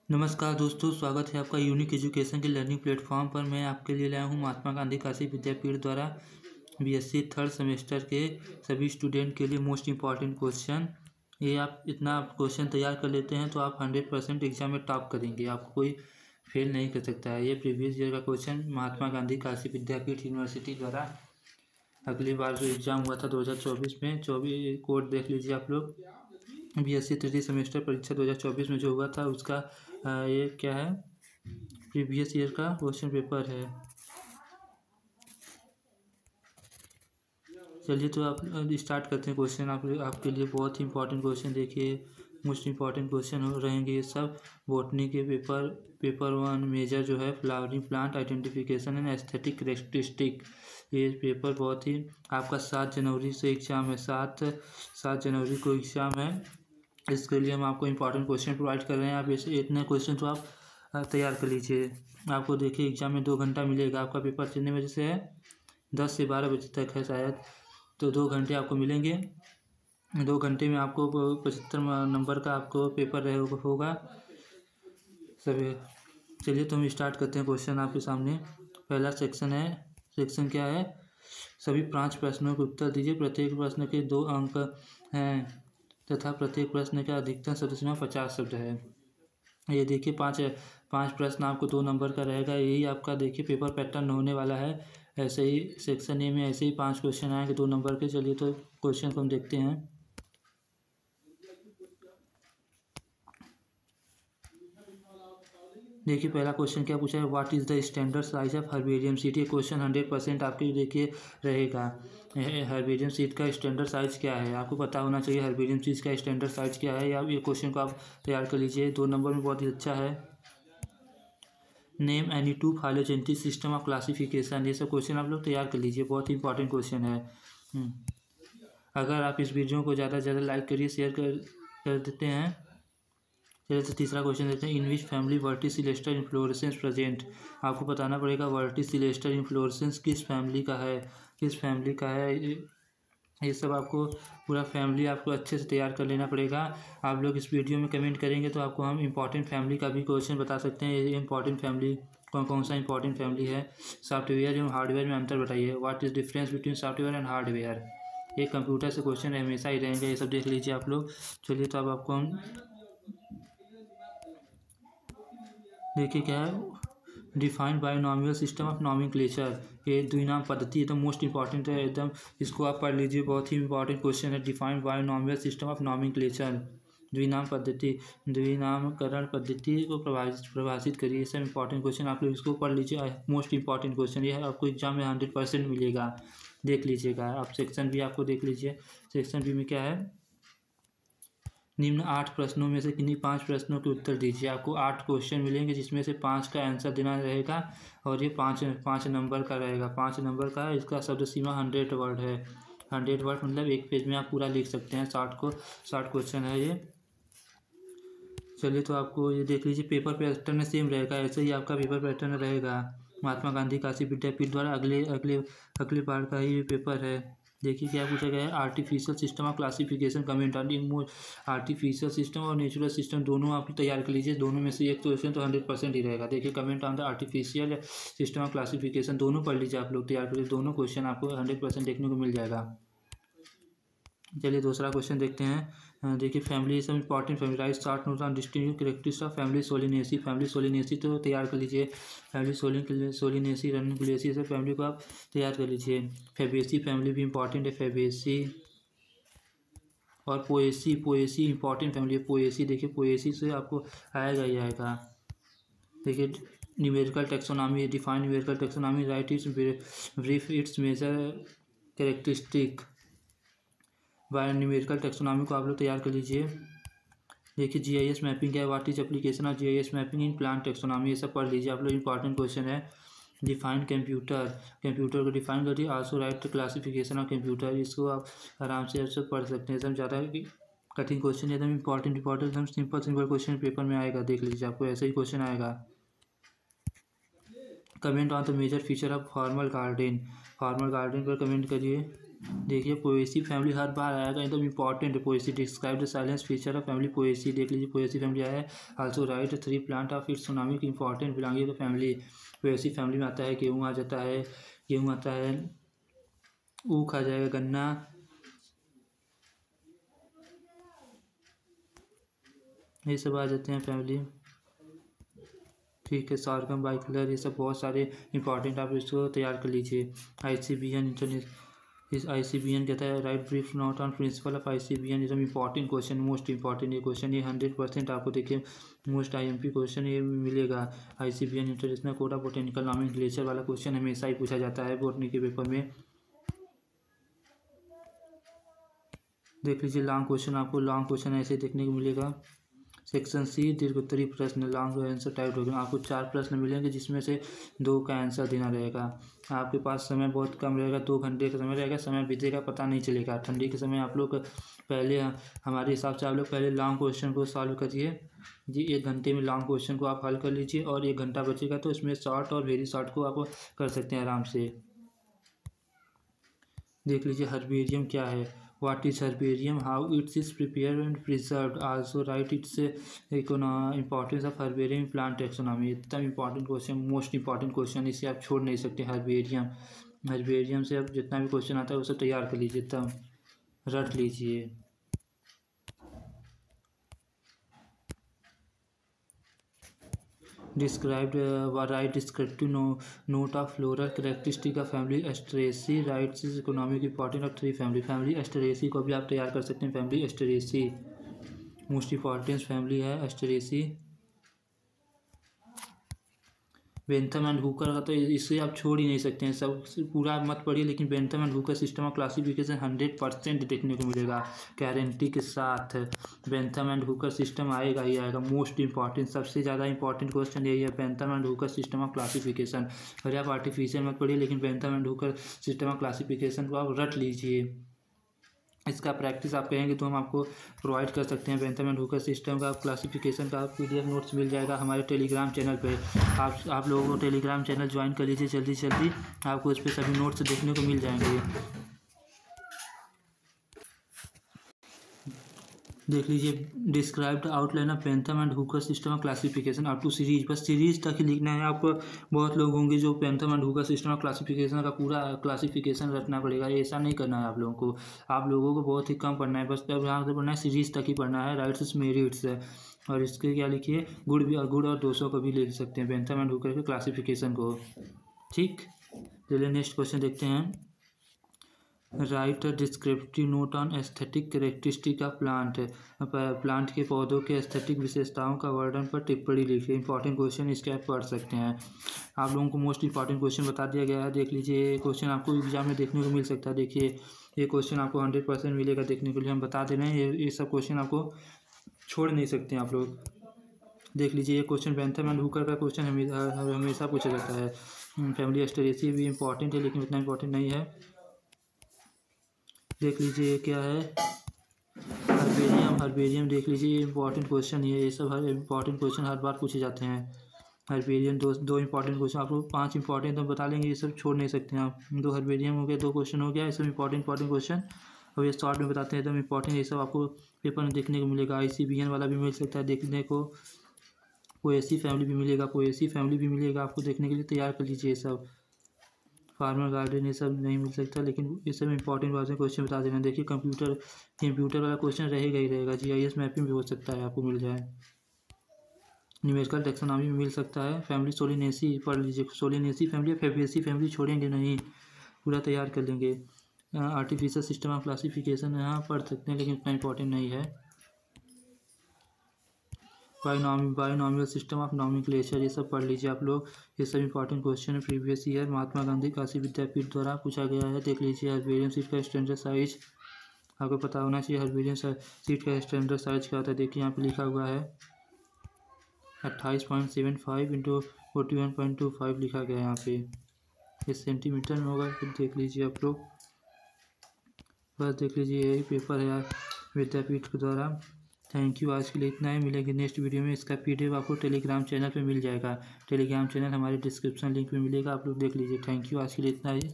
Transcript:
नमस्कार दोस्तों, स्वागत है आपका यूनिक एजुकेशन के लर्निंग प्लेटफॉर्म पर। मैं आपके लिए लाया हूँ महात्मा गांधी काशी विद्यापीठ द्वारा बीएससी थर्ड सेमेस्टर के सभी स्टूडेंट के लिए मोस्ट इम्पॉर्टेंट क्वेश्चन। ये आप इतना क्वेश्चन तैयार कर लेते हैं तो आप 100% एग्जाम में टॉप करेंगे, आपको कोई फेल नहीं कर सकता है। ये प्रीवियस ईयर का क्वेश्चन महात्मा गांधी काशी विद्यापीठ यूनिवर्सिटी द्वारा अगली बार जो एग्ज़ाम हुआ था 2024 में, 24 कोड देख लीजिए आप लोग। बीएससी तृतीय सेमेस्टर परीक्षा 2024 में जो हुआ था उसका ये क्या है, प्रीवियस ईयर का क्वेश्चन पेपर है। चलिए तो आप स्टार्ट करते हैं क्वेश्चन। आपके लिए बहुत ही इंपॉर्टेंट क्वेश्चन देखिए, मोस्ट इम्पॉर्टेंट क्वेश्चन रहेंगे ये सब। बॉटनी के पेपर 1 मेजर जो है flowering plant identification and aesthetic characteristic. ये पेपर बहुत ही आपका 7 जनवरी से एग्ज़ाम है, 7 जनवरी को एग्ज़ाम है। इसके लिए हम आपको इम्पॉर्टेंट क्वेश्चन प्रोवाइड कर रहे हैं। आप ऐसे इतने क्वेश्चन तो आप तैयार कर लीजिए। आपको देखिए एग्ज़ाम में 2 घंटा मिलेगा। आपका पेपर कितने बजे से है, 10 से 12 बजे तक है शायद, तो 2 घंटे आपको मिलेंगे। 2 घंटे में आपको 75 नंबर का आपको पेपर होगा सभी। चलिए तो हम स्टार्ट करते हैं क्वेश्चन आपके सामने। पहला सेक्शन है, सेक्शन क्या है, सभी 5 प्रश्नों के उत्तर दीजिए। प्रत्येक प्रश्न के 2 अंक हैं तथा प्रत्येक प्रश्न का अधिकतम शब्द सीमा 50 शब्द है। ये देखिए 5 प्रश्न आपको 2 नंबर का रहेगा। यही आपका देखिए पेपर पैटर्न होने वाला है। ऐसे ही सेक्शन ए में ऐसे ही 5 क्वेश्चन आएंगे 2 नंबर के। चलिए तो क्वेश्चन को हम देखते हैं। देखिए पहला क्वेश्चन क्या पूछा है, what is the standard size of herbarium seat. ये क्वेश्चन 100% आपके देखिए रहेगा। हर्बेरियम सीट का स्टैंडर्ड साइज क्या है, आपको पता होना चाहिए हर्बेरियम सीट का स्टैंडर्ड साइज क्या है। या ये क्वेश्चन को आप तैयार कर लीजिए। 2 नंबर में बहुत ही अच्छा है। Name any 2 phylogenetic system of classification. ये सब क्वेश्चन आप लोग तैयार कर लीजिए, बहुत ही इंपॉर्टेंट क्वेश्चन है। अगर आप इस वीडियो को ज़्यादा से ज़्यादा लाइक करिए, शेयर कर देते हैं। चलिए तो तीसरा क्वेश्चन देते हैं, इन विच फैमिली वर्टिसिलेस्टर इन्फ्लोरेसेंस प्रेजेंट। आपको बताना पड़ेगा वर्टिसिलेस्टर इन्फ्लोरेसेंस किस फैमिली का है, किस फैमिली का है। ये सब आपको पूरा फैमिली आपको अच्छे से तैयार कर लेना पड़ेगा। आप लोग इस वीडियो में कमेंट करेंगे तो आपको हम इंपॉर्टेंट फैमिली का भी क्वेश्चन बता सकते हैं। ये इंपॉर्टेंट फैमिली कौन सा इंपॉर्टेंट फैमिली है। सॉफ्टवेयर एवं हार्डवेयर में अंतर बताइए। What is difference between software and hardware. ये कंप्यूटर से क्वेश्चन हमेशा ही रहेंगे, ये सब देख लीजिए आप लोग। चलिए तो अब आपको हम देखिए क्या है, defined binomial system of nomenclature. ये द्विनाम पद्धति एकदम मोस्ट इंपॉर्टेंट है, एकदम इसको आप पढ़ लीजिए, बहुत ही इंपॉर्टेंट क्वेश्चन है। Defined binomial system of nomenclature, द्विनाम पद्धति, द्विनामकरण पद्धति को परिभाषित करिए। सब इंपॉर्टेंट क्वेश्चन आप लोग इसको पढ़ लीजिए, मोस्ट इंपॉर्टेंट क्वेश्चन ये है। आपको एग्जाम में 100% मिलेगा, देख लीजिएगा आप। सेक्शन बी आपको देख लीजिए। सेक्शन बी में क्या है, निम्न 8 प्रश्नों में से किन्हीं 5 प्रश्नों के उत्तर दीजिए। आपको 8 क्वेश्चन मिलेंगे जिसमें से 5 का आंसर देना रहेगा और ये 5 नंबर का रहेगा। 5 नंबर का है। इसका शब्द सीमा 100 वर्ड है। 100 वर्ड मतलब एक पेज में आप पूरा लिख सकते हैं। 60 क्वेश्चन है ये। चलिए तो आपको ये देख लीजिए, पेपर पैटर्न सेम रहेगा, ऐसे ही आपका पेपर पैटर्न रहेगा। महात्मा गांधी काशी विद्यापीठ द्वारा अगले बार का ही पेपर है। देखिए क्या पूछा गया है, artificial system of classification comment on. Artificial system और नेचुरल सिस्टम दोनों आप तैयार कर लीजिए। दोनों में से एक क्वेश्चन तो 100% ही रहेगा। देखिए comment on the artificial system of classification, दोनों पढ़ लीजिए आप लोग, तैयार कर लीजिए। दोनों क्वेश्चन आपको 100% देखने को मिल जाएगा। चलिए दूसरा क्वेश्चन देखते हैं। देखिए फैमिली सब important family, right short note on distinctive characteristics of family Solanaceae. Family Solanaceae तो तैयार कर लीजिए। फैमिली सोलिनेसी, रनकुलेसी, सब फैमिली को आप तैयार कर लीजिए। फैबेसी फैमिली भी इंपॉर्टेंट है, फैबेसी। और पोएसी इंपॉर्टेंट फैमिली है, पोएसी। देखिए पोएसी से आपको आएगा ही आएगा। देखिए numerical taxonomy, define numerical taxonomy, write its brief its major characteristic. By numerical taxonomy को आप लोग तैयार कर लीजिए। देखिए जीआईएस मैपिंग क्या है, what is application of GIS mapping in plant taxonomy. ये सब पढ़ लीजिए आप लोग, इंपॉर्टेंट क्वेश्चन है। डिफाइन कंप्यूटर को डिफाइन करिए। Also right classification of computer, इसको आप आराम से सब पढ़ सकते हैं। एकदम ज़्यादा कठिन क्वेश्चन, एकदम इंपॉर्टेंट एकदम सिंपल क्वेश्चन पेपर में आएगा, देख लीजिए आपको ऐसे ही क्वेश्चन आएगा। Comment on the major feature of formal garden पर कमेंट करिए। देखिए पोएसी फैमिली हर बार आएगा, एकदम इंपॉर्टेंट है। Poaceae describe the salient feature of family Poaceae, देख लीजिए पोएसी फैमिली आया है। Also write 3 plant of its economic important belonging to family. Poaceae family में आता है गेहूँ आ जाता है, गेहूँ आता है, ऊख आ जाएगा, गन्ना, ये सब आ जाते हैं फैमिली। ठीक है, सार्गम बाई कलर, ये सब बहुत सारे इंपॉर्टेंट आप इसको तैयार कर लीजिए। ICBN इंटरनेट इस ICBN कहता है right brief note on principle of ICBN, एकदम इंपॉर्टेंट क्वेश्चन, मोस्ट इंपॉर्टेंट ये क्वेश्चन, ये 100% आपको देखिए मोस्ट IMP क्वेश्चन ये मिलेगा। ICBN international code of botanical nomenclature वाला क्वेश्चन हमेशा ही पूछा जाता है बोटनी के पेपर में। देख लीजिए लॉन्ग क्वेश्चन, आपको लॉन्ग क्वेश्चन ऐसे देखने को मिलेगा। सेक्शन C दीर्घोत्तरी प्रश्न, लॉन्ग आंसर टाइप होगा। आपको 4 प्रश्न मिलेंगे जिसमें से 2 का आंसर देना रहेगा। आपके पास समय बहुत कम रहेगा, 2 घंटे का समय रहेगा, समय बीतेगा पता नहीं चलेगा। ठंडी के समय आप लोग पहले हमारे हिसाब से आप लोग पहले लॉन्ग क्वेश्चन को सॉल्व करिए जी। 1 घंटे में लॉन्ग क्वेश्चन को आप हल कर लीजिए और 1 घंटा बचेगा तो इसमें शॉर्ट और वेरी शॉर्ट को आप कर सकते हैं आराम से। देख लीजिए हर्बेरियम क्या है, what is herbarium, how it's is prepare and preserve, also write its importance of herbarium plant taxonomy. इतना important question, most important question, इसे आप छोड़ नहीं सकते। हर्बेरियम से आप जितना भी क्वेश्चन आता है उसे तैयार कर लीजिए, तब रट लीजिए। Described write descriptive note of floral characteristic of family Asteraceae, writes is economic importance of 3 family। Family Asteraceae को भी आप तैयार कर सकते हैं। Family Asteraceae most important family है Asteraceae। बेंथम एंड हुकर का तो इसे आप छोड़ ही नहीं सकते हैं, सब पूरा मत पढ़िए, लेकिन Bentham and Hooker system of classification 100% देखने को मिलेगा गारंटी के साथ। बेंथम एंड हुकर सिस्टम आएगा ही आएगा, मोस्ट इंपॉर्टेंट, सबसे ज़्यादा इंपॉर्टेंट क्वेश्चन यही है, Bentham and Hooker system of classification. अरे आप आर्टिफिशियल मत पढ़िए, लेकिन Bentham and Hooker system of classification को आप रट लीजिए। इसका प्रैक्टिस आप कहेंगे तो हम आपको प्रोवाइड कर सकते हैं। बेंथम एंड हुकर सिस्टम का क्लासिफिकेशन का PDF नोट्स मिल जाएगा हमारे टेलीग्राम चैनल पे। आप लोगों को टेलीग्राम चैनल ज्वाइन कर लीजिए जल्दी से जल्दी, आपको इस पर सभी नोट्स देखने को मिल जाएंगे। देख लीजिए describe the outline of Bentham and Hooker system of classification up to series, बस सीरीज तक ही लिखना है आपको। बहुत लोग होंगे जो Bentham and Hooker system of classification का पूरा क्लासिफिकेशन रखना पड़ेगा, ऐसा नहीं करना है आप लोगों को। आप लोगों को बहुत ही कम पढ़ना है, बस यहाँ से पढ़ना है, सीरीज तक ही पढ़ना है। राइट्स मेरिट्स है और इसके क्या लिखिए गुड़ और दोषों को भी लिख सकते हैं बेंथम एंड हुकर के क्लासिफिकेशन को। ठीक, चलिए नेक्स्ट क्वेश्चन देखते हैं। Right a descriptive note on aesthetic characteristic of plant, plant के पौधों के एस्थेटिक विशेषताओं का वर्णन पर टिप्पणी लिखिए। इंपॉर्टेंट क्वेश्चन इसके आप पढ़ सकते हैं। आप लोगों को मोस्ट इंपॉर्टेंट क्वेश्चन बता दिया गया है। देख लीजिए क्वेश्चन आपको एग्जाम में देखने को मिल सकता है। देखिए ये क्वेश्चन आपको 100% मिलेगा देखने के लिए, हम बता दे रहे हैं। ये सब क्वेश्चन आपको छोड़ नहीं सकते आप लोग। देख लीजिए ये क्वेश्चन बेंथम एंड हुकर का क्वेश्चन हमेशा पूछा जाता है। फैमिली एस्टेरेसी भी इंपॉर्टेंट है लेकिन उतना इंपॉर्टेंट नहीं है। देख लीजिए क्या है हर्बेरियम देख लीजिए इंपॉर्टेंट क्वेश्चन है। ये सब हर इंपॉर्टेंट क्वेश्चन हर बार पूछे जाते हैं। हर्बेरियम दो इंपॉर्टेंट क्वेश्चन, आपको 5 इंपॉर्टेंट तो बता लेंगे, ये सब छोड़ नहीं सकते हैं आप। 2 हर्बेरियम हो गया, 2 क्वेश्चन हो गया, ये सब इंपॉर्टेंट क्वेश्चन। अब ये शॉर्ट में बताते हैं एकदम इंपॉर्टेंट, ये सब आपको पेपर में देखने को मिलेगा। ICBN वाला भी मिल सकता है देखने को, पोएसी फैमिली भी मिलेगा आपको देखने के लिए, तैयार कर लीजिए। ये सब फार्मर गार्डन ये सब नहीं मिल सकता, लेकिन ये सब इंपॉर्टेंट बातें क्वेश्चन बता देना। देखिए कंप्यूटर वाला क्वेश्चन रहेगा ही रहेगा। GIS मैपिंग भी हो सकता है, आपको मिल जाए। न्यूमेरिकल टैक्सोनॉमी में मिल सकता है। फैमिली सोलिनेसी पढ़ लीजिए, सोलिनेसी फैमिली, फेबेसी फैमिली छोड़ेंगे नहीं, पूरा तैयार कर लेंगे। आर्टिफिशियल सिस्टम ऑफ क्लासिफिकेशन यहाँ पढ़ सकते हैं लेकिन उतना इंपॉर्टेंट नहीं है। बायोनॉमियल सिस्टम ऑफ नॉमेनक्लेचर ये सब पढ़ लीजिए आप लोग। ये सब इंपॉर्टेंट क्वेश्चन है प्रीवियस ईयर महात्मा गांधी काशी विद्यापीठ द्वारा पूछा गया है। देख लीजिए हर्बेरियम सीट का स्टैंडर्ड साइज आपको पता होना चाहिए। हर्बेरियम सीट का स्टैंडर्ड साइज क्या होता है, देखिए यहाँ पे लिखा हुआ है 28.75 इंटू 41.25 लिखा गया है यहाँ पे। ये सेंटीमीटर में होगा, फिर देख लीजिए आप लोग। बस देख लीजिए यही पेपर है यार विद्यापीठ के द्वारा। थैंक यू, आज के लिए इतना ही। मिलेंगे नेक्स्ट वीडियो में। इसका PDF आपको टेलीग्राम चैनल पे मिल जाएगा। टेलीग्राम चैनल हमारे डिस्क्रिप्शन लिंक में मिलेगा, आप लोग देख लीजिए। थैंक यू, आज के लिए इतना ही।